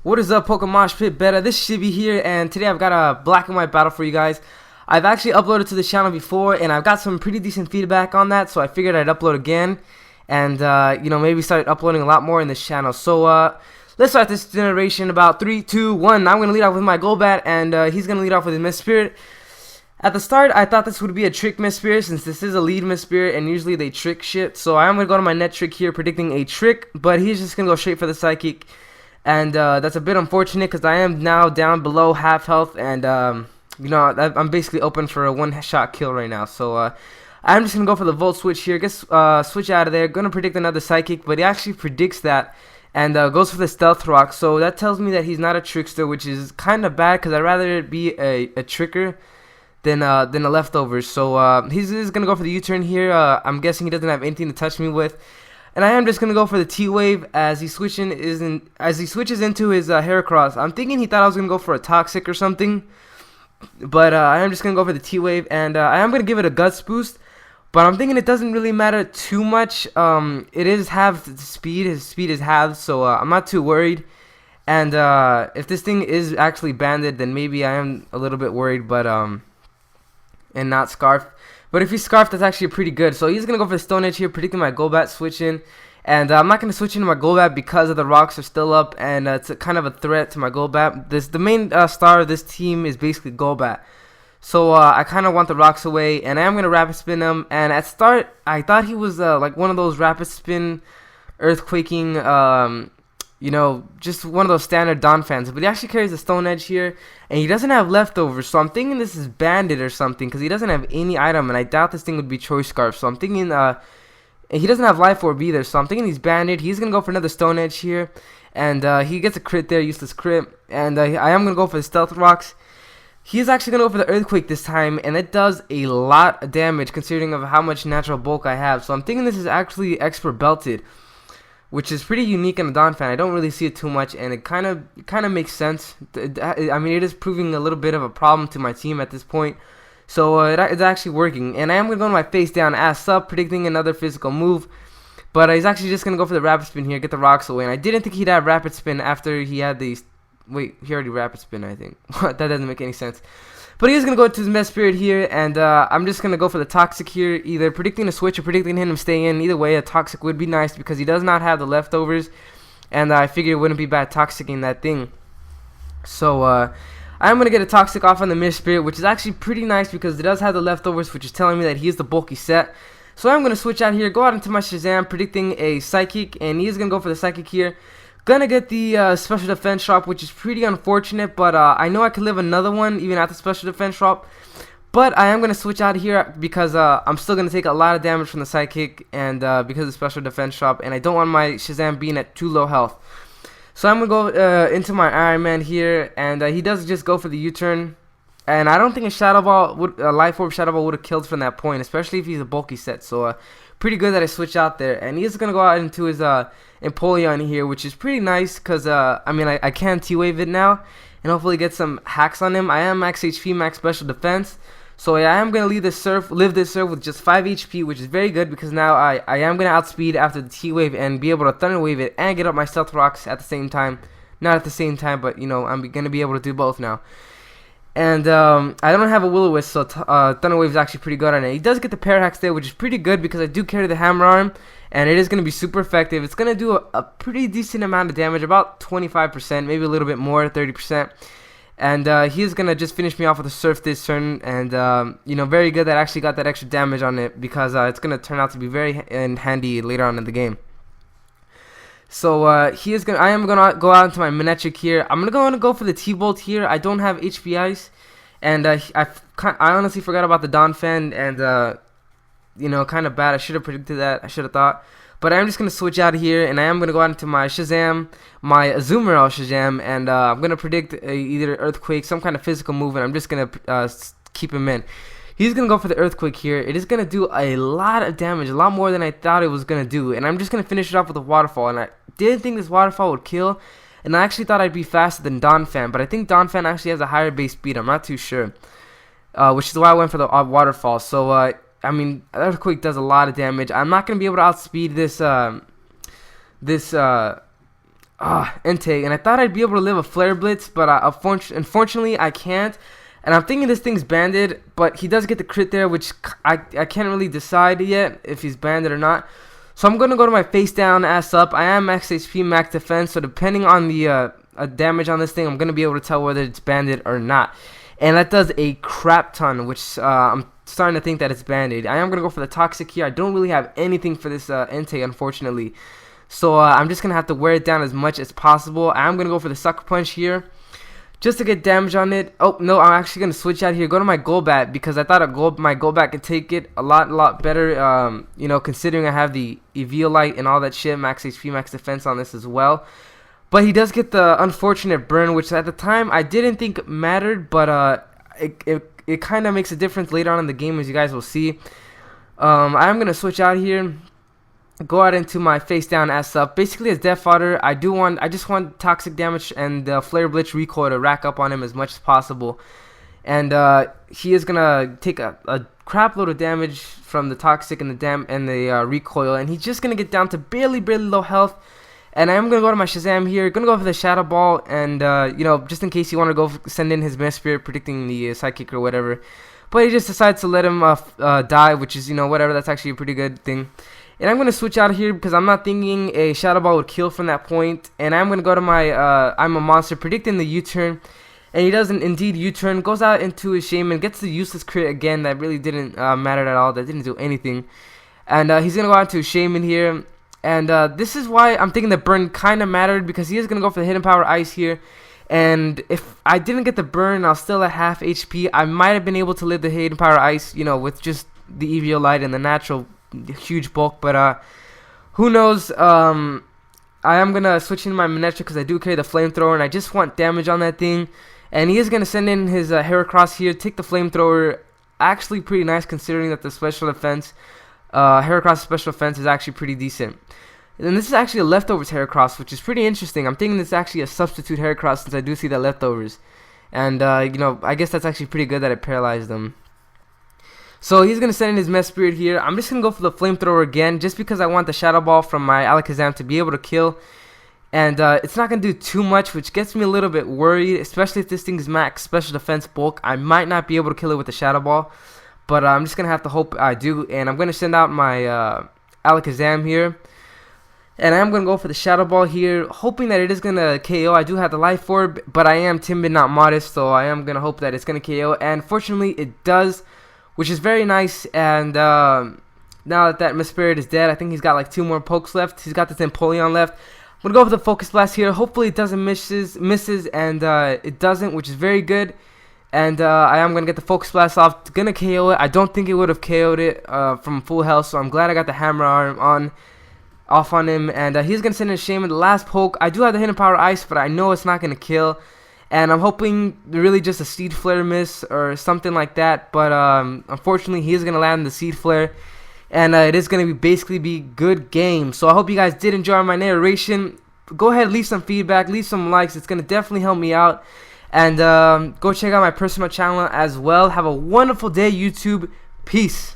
What is up, Pokemoshpitbeta? This should be here, and today I've got a black and white battle for you guys. I've actually uploaded to the channel before, and I've got some pretty decent feedback on that, so I figured I'd upload again, and maybe start uploading a lot more in this channel. So let's start this generation. About 3, 2, 1. I'm gonna lead off with my Golbat, and he's gonna lead off with his Mist Spirit. At the start, I thought this would be a trick Mist Spirit, since this is a lead Mist Spirit, and usually they trick shit. So I'm gonna go to my net trick here, predicting a trick, but he's just gonna go straight for the Psychic. And that's a bit unfortunate because I am now down below half health, and I'm basically open for a one-shot kill right now. So I'm just gonna go for the Volt Switch here. Guess switch out of there. Gonna predict another Psychic, but he actually predicts that and goes for the Stealth Rock. So that tells me that he's not a trickster, which is kind of bad because I'd rather it be a tricker than a leftover. So he's gonna go for the U-turn here. I'm guessing he doesn't have anything to touch me with. And I am just gonna go for the T-Wave as he switches into his Heracross. I'm thinking he thought I was gonna go for a Toxic or something, but I am just gonna go for the T-Wave, and I am gonna give it a Guts boost. But I'm thinking it doesn't really matter too much. It is half speed. His speed is halved, so I'm not too worried. And if this thing is actually banded, then maybe I am a little bit worried, but and not Scarf. But if he's Scarf, that's actually pretty good. So he's going to go for the Stone Edge here, predicting my Golbat switch in. And I'm not going to switch into my Golbat because of the rocks are still up, and it's kind of a threat to my Golbat. The main star of this team is basically Golbat. So I kind of want the rocks away, and I am going to Rapid Spin him. And at start, I thought he was like one of those Rapid Spin Earthquaking, just one of those standard Don fans. But he actually carries the Stone Edge here, and he doesn't have leftovers. So I'm thinking this is banded or something, because he doesn't have any item, and I doubt this thing would be Choice Scarf. So I'm thinking he doesn't have Life Orb either. So I'm thinking he's banded. He's going to go for another Stone Edge here, and he gets a crit there, useless crit. And I am going to go for the Stealth Rocks. He's actually going to go for the Earthquake this time, and it does a lot of damage considering of how much natural bulk I have. So I'm thinking this is actually Expert Belted, which is pretty unique in a Don fan. I don't really see it too much, and it kind of makes sense. I mean, it is proving a little bit of a problem to my team at this point. So it's actually working. And I am going to go to my face down, ass up, predicting another physical move. But he's actually just going to go for the Rapid Spin here, get the rocks away. And I didn't think he'd have Rapid Spin after he had these... Wait, he already Rapid Spin, I think. That doesn't make any sense. But he's going to go to his Mist Spirit here, and I'm just going to go for the Toxic here, either predicting a switch or predicting him to stay in. Either way, a Toxic would be nice because he does not have the leftovers, and I figured it wouldn't be bad Toxicing that thing. So I'm going to get a Toxic off on the Mist Spirit, which is actually pretty nice because it does have the leftovers, which is telling me that he is the bulky set. So I'm going to switch out here, go out into my Shazam, predicting a Psychic, and he's going to go for the Psychic here. Gonna get the special defense drop, which is pretty unfortunate, but I know I could live another one even at the special defense drop. But I am gonna switch out here because I'm still gonna take a lot of damage from the Psychic, and because of the special defense drop, and I don't want my Shazam being at too low health. So I'm gonna go into my Iron Man here, and he does just go for the U-turn. And I don't think a Life Orb Shadow Ball would have killed from that point, especially if he's a bulky set. So pretty good that I switch out there. And he's going to go out into his Empoleon here, which is pretty nice because, I can T-Wave it now and hopefully get some hacks on him. I am max HP, max special defense. So I am going to live this surf with just 5 HP, which is very good because now I am going to outspeed after the T-Wave and be able to Thunder Wave it and get up my Stealth Rocks at the same time. Not at the same time, but, I'm going to be able to do both now. And I don't have a Will-O-Wisp, so Thunder Wave is actually pretty good on it. He does get the Parahax there, which is pretty good because I do carry the Hammer Arm, and it is going to be super effective. It's going to do a pretty decent amount of damage, about 25%, maybe a little bit more, 30%. And he is going to just finish me off with a Surf this turn, and very good that I actually got that extra damage on it because it's going to turn out to be very handy later on in the game. So I am gonna go out into my Manectric here. I'm gonna go for the T-Bolt here. I don't have HP Ice, and I honestly forgot about the Don Fan, and kind of bad. I should have predicted that. I should have thought. But I'm just gonna switch out here, and I am gonna go out into my Shazam, my Azumarill Shazam, and I'm gonna predict either Earthquake, some kind of physical move, and I'm just gonna keep him in. He's going to go for the Earthquake here. It is going to do a lot of damage, a lot more than I thought it was going to do. And I'm just going to finish it off with a Waterfall. And I didn't think this Waterfall would kill. And I actually thought I'd be faster than Donphan. But I think Donphan actually has a higher base speed. I'm not too sure. Which is why I went for the Waterfall. So, Earthquake does a lot of damage. I'm not going to be able to outspeed this Entei, and I thought I'd be able to live a Flare Blitz, but unfortunately I can't. And I'm thinking this thing's banded, but he does get the crit there, which I can't really decide yet if he's banded or not. So I'm going to go to my face down, ass up. I am max HP, max defense, so depending on the damage on this thing, I'm going to be able to tell whether it's banded or not. And that does a crap ton, which I'm starting to think that it's banded. I am going to go for the Toxic here. I don't really have anything for this Entei, unfortunately. So I'm just going to have to wear it down as much as possible. I'm going to go for the Sucker Punch here, just to get damage on it. Oh, no, I'm actually going to switch out here. Go to my Golbat, because I thought my Golbat could take it a lot better, you know, considering I have the Eviolite and all that shit, max HP, max defense on this as well. But he does get the unfortunate burn, which at the time I didn't think mattered, but it kind of makes a difference later on in the game, as you guys will see. I'm going to switch out here. Go out into my face down, ass up. Basically, as death fodder, I just want toxic damage and Flare Blitz recoil to rack up on him as much as possible. And he is gonna take a crap load of damage from the toxic and the recoil, and he's just gonna get down to barely low health. And I'm gonna go to my Shazam here. Gonna go for the Shadow Ball, and you know, just in case you want to go send in his Mesprit, predicting the Psychic or whatever. But he just decides to let him die, which is, you know, whatever. That's actually a pretty good thing. And I'm going to switch out here because I'm not thinking a Shadow Ball would kill from that point. And I'm going to go to my I'm a Monster, predicting the U-turn. And he doesn't indeed U-turn. Goes out into his Shaman, gets the useless crit again. That really didn't matter at all. That didn't do anything. And he's going to go out to his Shaman here. And this is why I'm thinking the burn kind of mattered, because he is going to go for the Hidden Power Ice here. And if I didn't get the burn, I was still at half HP. I might have been able to live the Hidden Power Ice, you know, with just the Eviolite and the natural huge bulk, but who knows. I am gonna switch into my Manectric because I do carry the flamethrower, and I just want damage on that thing. And he is gonna send in his Heracross here, take the flamethrower. Actually pretty nice, considering that the special defense, Heracross special defense, is actually pretty decent. And this is actually a leftovers Heracross, which is pretty interesting. I'm thinking it's actually a substitute Heracross, since I do see the leftovers. And you know, I guess that's actually pretty good that it paralyzed them. So he's going to send in his Mesprit here. I'm just going to go for the Flamethrower again, just because I want the Shadow Ball from my Alakazam to be able to kill. And it's not going to do too much, which gets me a little bit worried, especially if this thing's max special defense bulk. I might not be able to kill it with the Shadow Ball, but I'm just going to have to hope I do. And I'm going to send out my Alakazam here. And I'm going to go for the Shadow Ball here, hoping that it is going to KO. I do have the Life Orb, but I am timid, not modest, so I am going to hope that it's going to KO. And fortunately, it does, which is very nice. And now that Mesprit is dead, I think he's got like 2 more pokes left. He's got this Empoleon left. I'm going to go for the Focus Blast here. Hopefully it doesn't misses, and it doesn't, which is very good. And I am going to get the Focus Blast off. Going to KO it. I don't think it would have KO'd it from full health, so I'm glad I got the Hammer Arm off on him. And he's going to send in Shaman, the last poke. I do have the Hidden Power Ice, but I know it's not going to kill. And I'm hoping really just a Seed Flare miss or something like that. But unfortunately, he is going to land the Seed Flare. And it is going to basically be good game. So I hope you guys did enjoy my narration. Go ahead, leave some feedback, leave some likes. It's going to definitely help me out. And go check out my personal channel as well. Have a wonderful day, YouTube. Peace.